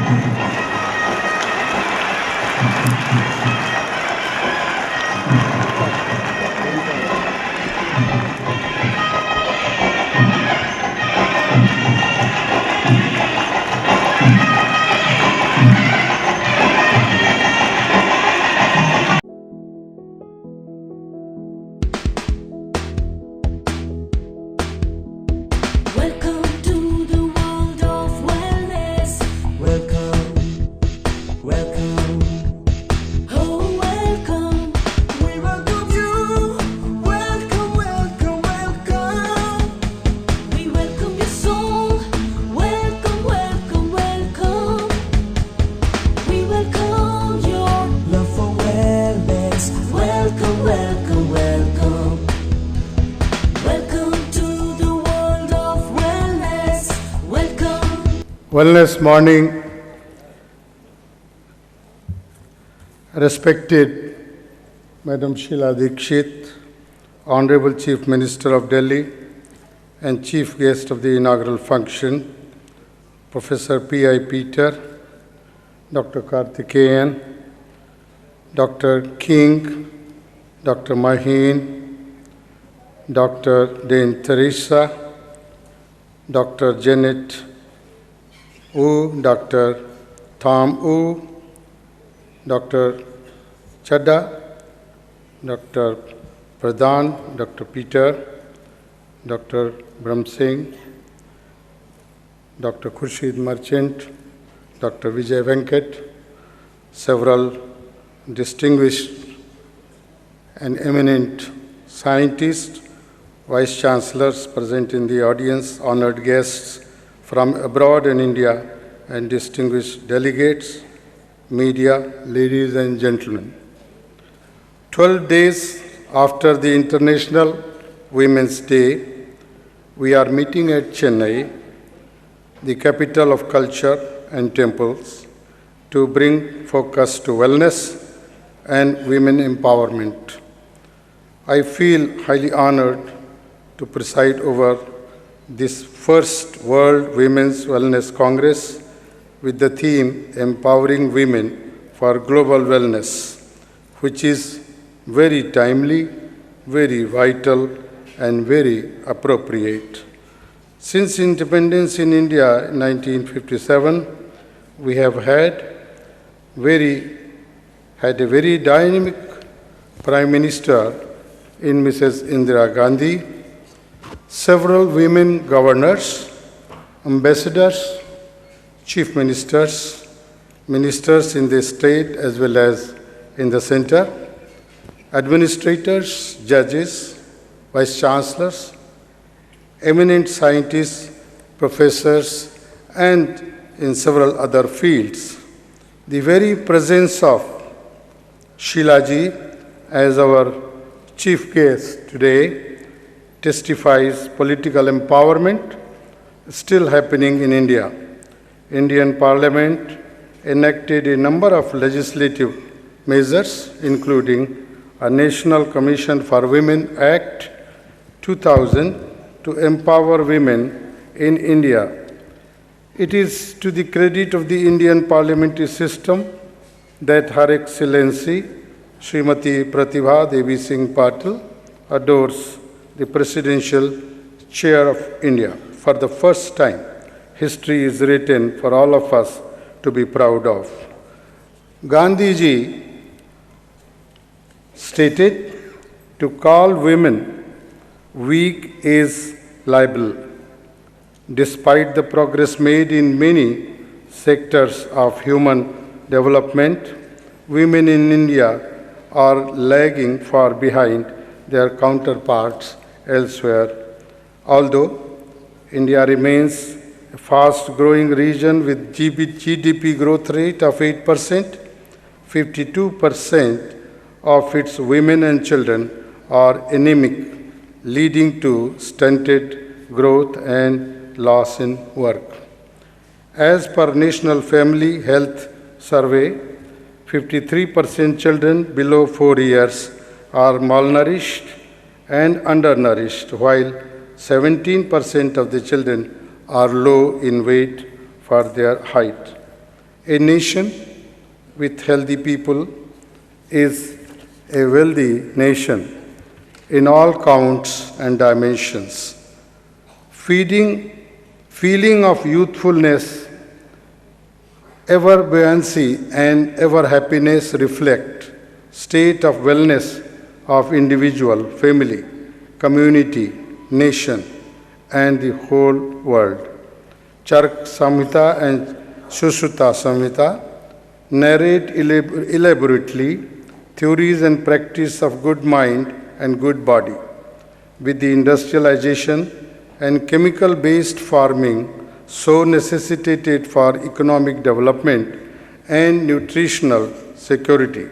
Welcome to the world of wellness. Welcome, welcome. Oh, welcome. We welcome you. Welcome, welcome, welcome. We welcome your soul. Welcome, welcome, welcome. We welcome your Love for wellness. welcome, welcome, welcome. Welcome to the world of wellness. Welcome. Wellness Morning, respected Madam Sheila Dikshit, Honorable Chief Minister of Delhi and Chief Guest of the inaugural function, Professor P.I. Peter, Dr. Karthikeyan, Dr. King, Dr. Maheen, Dr. Dane Teresa, Dr. Janet Wu, Dr. Tom Wu, Dr. Chadda, Dr. Pradhan, Dr. Peter, Dr. Brahm Singh, Dr. Khurshid Merchant, Dr. Vijay Venkat, several distinguished and eminent scientists, vice chancellors present in the audience, honored guests from abroad in India, and distinguished delegates, media, ladies and gentlemen. 12 days after the International Women's Day, we are meeting at Chennai, the capital of culture and temples, to bring focus to wellness and women empowerment. I feel highly honored to preside over this first World Women's Wellness Congress with the theme Empowering Women for Global Wellness, which is very timely, very vital, and very appropriate. Since independence in India in 1957, we have had a very dynamic Prime Minister in Mrs. Indira Gandhi, several women governors, ambassadors, chief ministers, ministers in the state as well as in the center, administrators, judges, vice chancellors, eminent scientists, professors, and in several other fields. The very presence of Sheila ji as our chief guest today testifies political empowerment still happening in India. Indian Parliament enacted a number of legislative measures, including a National Commission for Women Act 2000 to empower women in India. It is to the credit of the Indian parliamentary system that Her Excellency Srimati Pratibha Devi Singh Patil adores the presidential chair of India. For the first time, history is written for all of us to be proud of. Gandhi ji stated, to call women weak is libel. Despite the progress made in many sectors of human development, women in India are lagging far behind their counterparts elsewhere. Although India remains a fast-growing region with GDP growth rate of 8%, 52% of its women and children are anemic, leading to stunted growth and loss in work. As per National Family Health Survey, 53% children below 4 years are malnourished and undernourished, while 17% of the children are low in weight for their height. A nation with healthy people is a wealthy nation in all counts and dimensions. Feeling of youthfulness, ever buoyancy, and ever happiness reflect state of wellness of individual, family, community, nation, and the whole world. Chark Samhita and Sushruta Samhita narrate elaborately theories and practice of good mind and good body. With the industrialization and chemical-based farming so necessitated for economic development and nutritional security,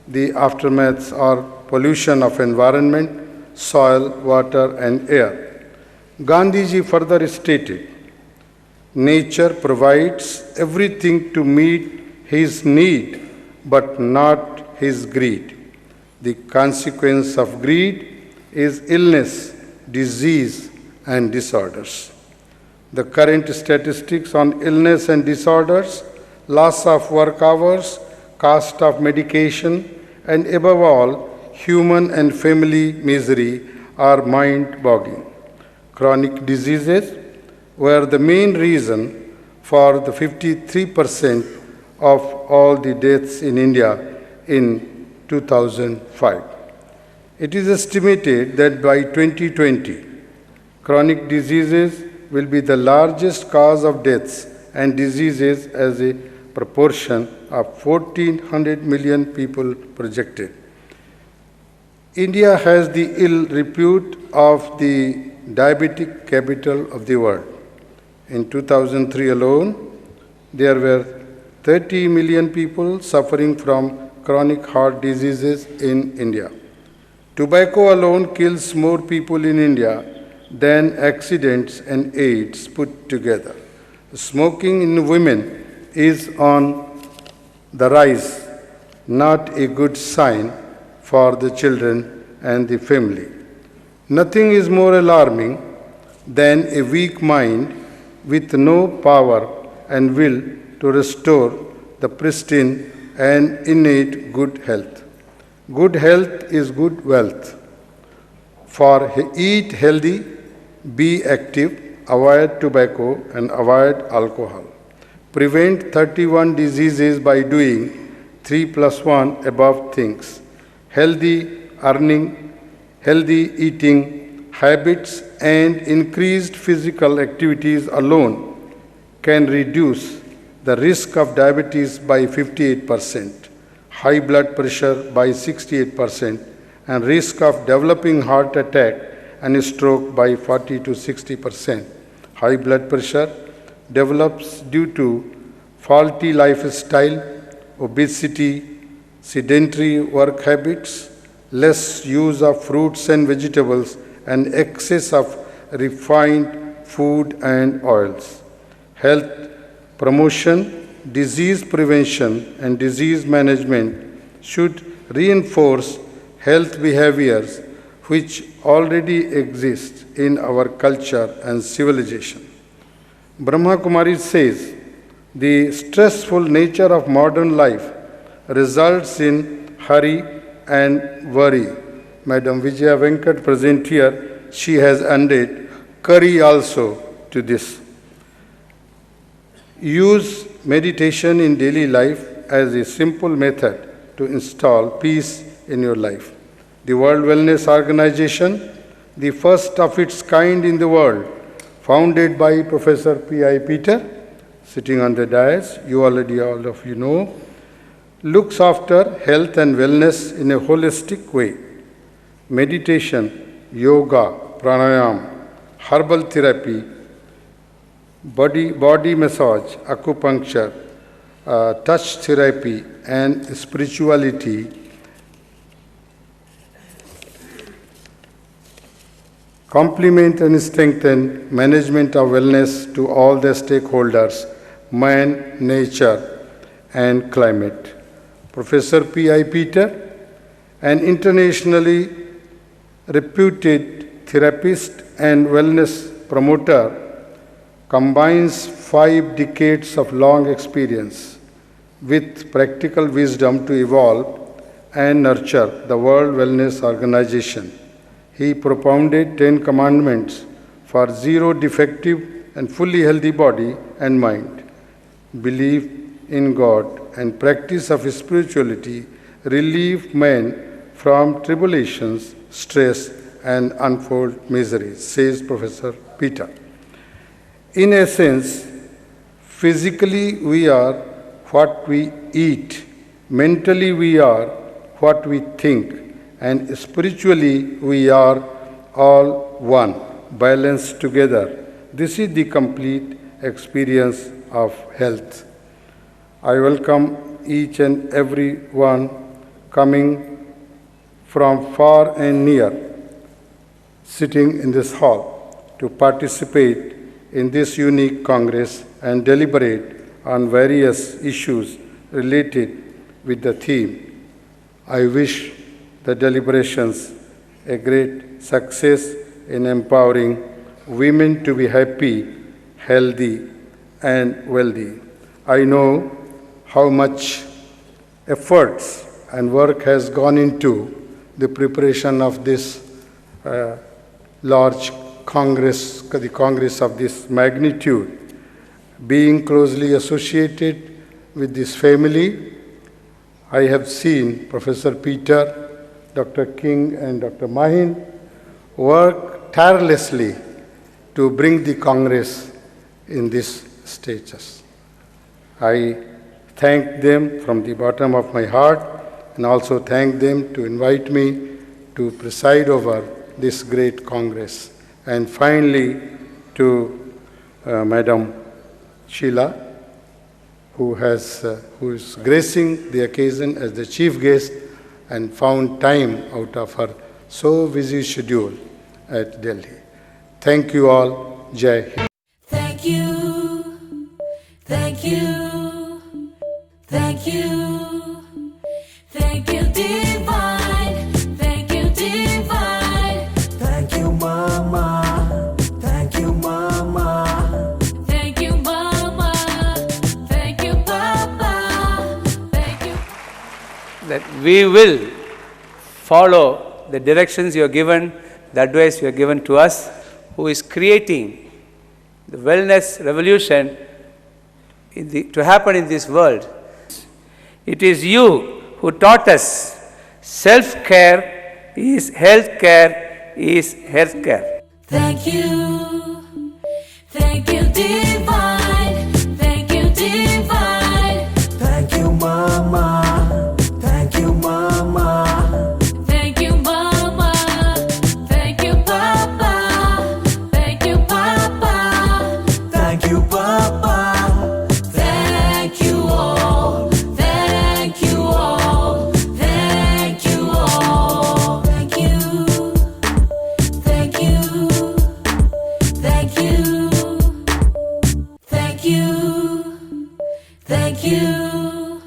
the aftermaths are pollution of environment, soil, water, and air. Gandhiji further stated, nature provides everything to meet his need, but not his greed. The consequence of greed is illness, disease, and disorders. The current statistics on illness and disorders, loss of work hours, cost of medication, and above all, human and family misery are mind-boggling. Chronic diseases were the main reason for the 53% of all the deaths in India in 2005. It is estimated that by 2020, chronic diseases will be the largest cause of deaths and diseases as a proportion of 1,400 million people projected. India has the ill repute of the diabetic capital of the world. In 2003 alone, there were 30 million people suffering from chronic heart diseases in India. Tobacco alone kills more people in India than accidents and AIDS put together. Smoking in women is on the rise, not a good sign for the children and the family. Nothing is more alarming than a weak mind with no power and will to restore the pristine and innate good health. Good health is good wealth. For eat healthy, be active, avoid tobacco and avoid alcohol. Prevent 31 diseases by doing 3+1 above things. Healthy earning, healthy eating habits and increased physical activities alone can reduce the risk of diabetes by 58%, high blood pressure by 68%, and risk of developing heart attack and stroke by 40 to 60%. High blood pressure develops due to faulty lifestyle, obesity, sedentary work habits, less use of fruits and vegetables, and excess of refined food and oils. Health promotion, disease prevention, and disease management should reinforce health behaviors which already exist in our culture and civilization. Brahma Kumari says, the stressful nature of modern life results in hurry and worry. Madam Vijaya Venkat present here, she has added curry also to this. Use meditation in daily life as a simple method to install peace in your life. The World Wellness Organization, the first of its kind in the world, founded by Professor P.I. Peter, sitting on the dais, all of you know, looks after health and wellness in a holistic way. Meditation, yoga, pranayam, herbal therapy, body massage, acupuncture, touch therapy, and spirituality complement and strengthen management of wellness to all the stakeholders, man, nature, and climate. Professor P.I. Peter, an internationally reputed therapist and wellness promoter, combines 5 decades of long experience with practical wisdom to evolve and nurture the World Wellness Organization. He propounded 10 commandments for zero defective and fully healthy body and mind. Belief in God and practice of spirituality relieve men from tribulations, stress, and untold miseries, says Professor Peter. In essence, physically we are what we eat, mentally we are what we think, and spiritually we are all one, balanced together. This is the complete experience of health. I welcome each and every one coming from far and near, sitting in this hall to participate in this unique Congress and deliberate on various issues related with the theme. I wish the deliberations a great success in empowering women to be happy, healthy, and wealthy. I know how much efforts and work has gone into the preparation of this large Congress, the Congress of this magnitude. Being closely associated with this family, I have seen Professor Peter, Dr. King, and Dr. Mahin work tirelessly to bring the Congress in this status. I thank them from the bottom of my heart and also thank them to invite me to preside over this great Congress. And finally to Madam Sheila, who is gracing the occasion as the chief guest and found time out of her so busy schedule at Delhi. Thank you all. Jai Hind. Thank you, thank you, thank you, thank you, divine, thank you, divine, Thank you, Mama. Thank you, Mama. thank you, Mama, thank you, Papa, thank you. That we will follow the directions you have given, the advice you have given to us, who is creating the wellness revolution to happen in this world. It is you who taught us self-care is health-care is health-care. Thank you, divine, thank you, divine, Thank you, Mama. Thank you, Mama. thank you, Mama, thank you, Papa, thank you, Papa, Thank you, Papa. thank you all, thank you all, thank you all, thank you, thank you, thank you, thank you, thank you,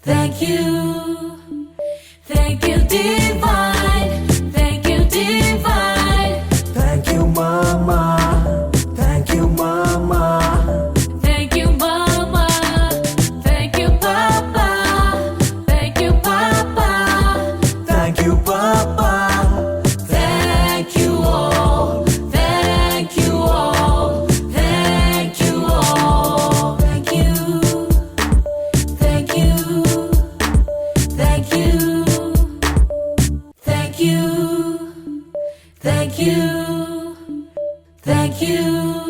thank you, thank you, divine, thank you, divine, Thank you, Mama. Thank you, Mama. thank you, Mama, thank you, Papa, thank you, Papa, Thank you, Papa. thank you all, thank you all, thank you all, thank you, thank you, thank you, thank you, thank you, thank you.